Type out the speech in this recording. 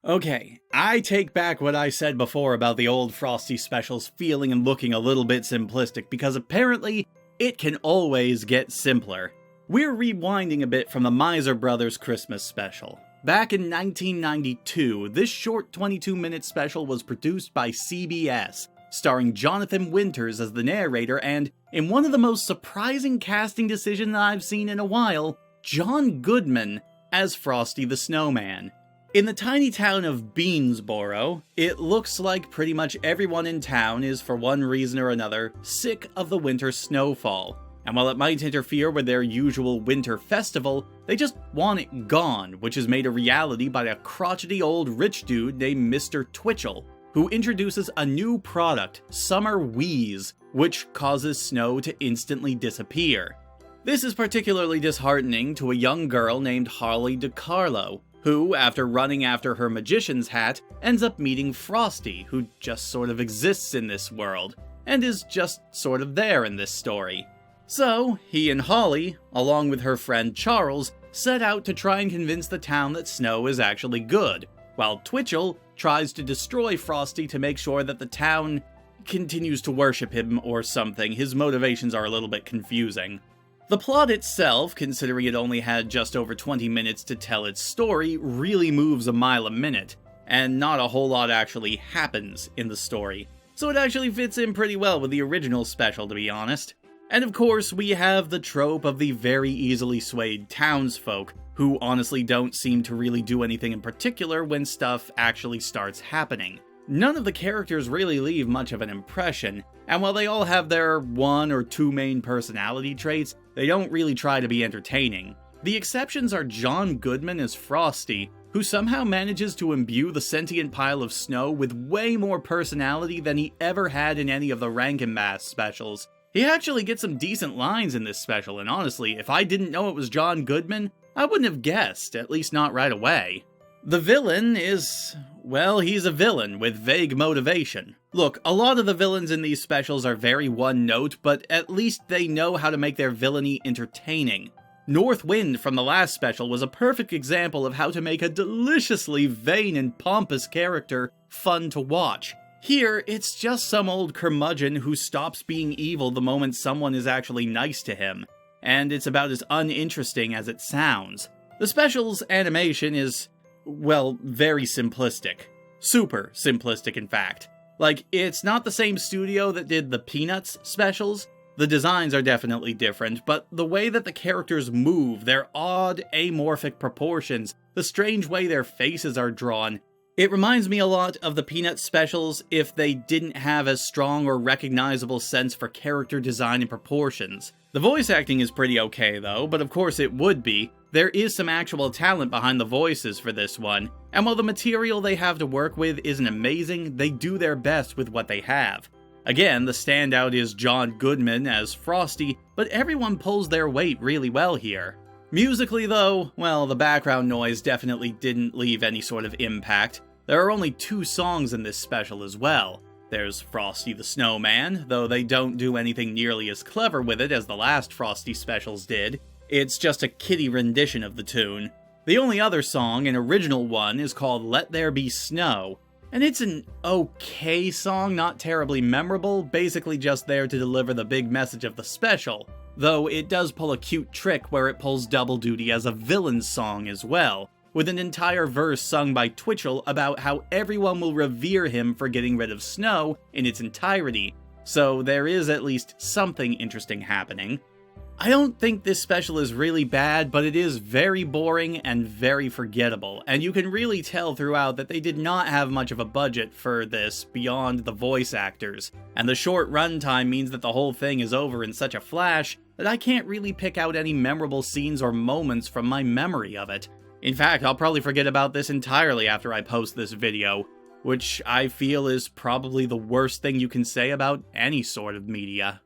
Okay, I take back what I said before about the old Frosty specials feeling and looking a little bit simplistic, because apparently it can always get simpler. We're rewinding a bit from the Miser Brothers Christmas special. Back in 1992, this short 22-minute special was produced by CBS, starring Jonathan Winters as the narrator, and, in one of the most surprising casting decisions I've seen in a while, John Goodman as Frosty the Snowman. In the tiny town of Beansboro, it looks like pretty much everyone in town is, for one reason or another, sick of the winter snowfall. And while it might interfere with their usual winter festival, they just want it gone, which is made a reality by a crotchety old rich dude named Mr. Twitchell, who introduces a new product, Summer Wheeze, which causes snow to instantly disappear. This is particularly disheartening to a young girl named Holly DiCarlo, who, after running after her magician's hat, ends up meeting Frosty, who just sort of exists in this world, and is just sort of there in this story. So, he and Holly, along with her friend Charles, set out to try and convince the town that snow is actually good, while Twitchell tries to destroy Frosty to make sure that the town continues to worship him or something. His motivations are a little bit confusing. The plot itself, considering it only had just over 20 minutes to tell its story, really moves a mile a minute, and not a whole lot actually happens in the story. So it actually fits in pretty well with the original special, to be honest. And of course, we have the trope of the very easily swayed townsfolk, who honestly don't seem to really do anything in particular when stuff actually starts happening. None of the characters really leave much of an impression, and while they all have their one or two main personality traits, they don't really try to be entertaining. The exceptions are John Goodman as Frosty, who somehow manages to imbue the sentient pile of snow with way more personality than he ever had in any of the Rankin-Bass specials. He actually gets some decent lines in this special, and honestly, if I didn't know it was John Goodman, I wouldn't have guessed, at least not right away. The villain is, well, he's a villain with vague motivation. Look, a lot of the villains in these specials are very one-note, but at least they know how to make their villainy entertaining. North Wind from the last special was a perfect example of how to make a deliciously vain and pompous character fun to watch. Here, it's just some old curmudgeon who stops being evil the moment someone is actually nice to him, and it's about as uninteresting as it sounds. The special's animation is, well, very simplistic. Super simplistic, in fact. Like, it's not the same studio that did the Peanuts specials. The designs are definitely different, but the way that the characters move, their odd, amorphic proportions, the strange way their faces are drawn, it reminds me a lot of the Peanuts specials if they didn't have as strong or recognizable sense for character design and proportions. The voice acting is pretty okay though, but of course it would be. There is some actual talent behind the voices for this one, and while the material they have to work with isn't amazing, they do their best with what they have. Again, the standout is John Goodman as Frosty, but everyone pulls their weight really well here. Musically though, well, the background noise definitely didn't leave any sort of impact. There are only 2 songs in this special as well. There's Frosty the Snowman, though they don't do anything nearly as clever with it as the last Frosty specials did. It's just a kiddie rendition of the tune. The only other song, an original one, is called Let There Be Snow, and it's an okay song, not terribly memorable, basically just there to deliver the big message of the special, though it does pull a cute trick where it pulls double duty as a villain song as well, with an entire verse sung by Twitchell about how everyone will revere him for getting rid of snow in its entirety, so there is at least something interesting happening. I don't think this special is really bad, but it is very boring and very forgettable, and you can really tell throughout that they did not have much of a budget for this beyond the voice actors, and the short runtime means that the whole thing is over in such a flash that I can't really pick out any memorable scenes or moments from my memory of it. In fact, I'll probably forget about this entirely after I post this video, which I feel is probably the worst thing you can say about any sort of media.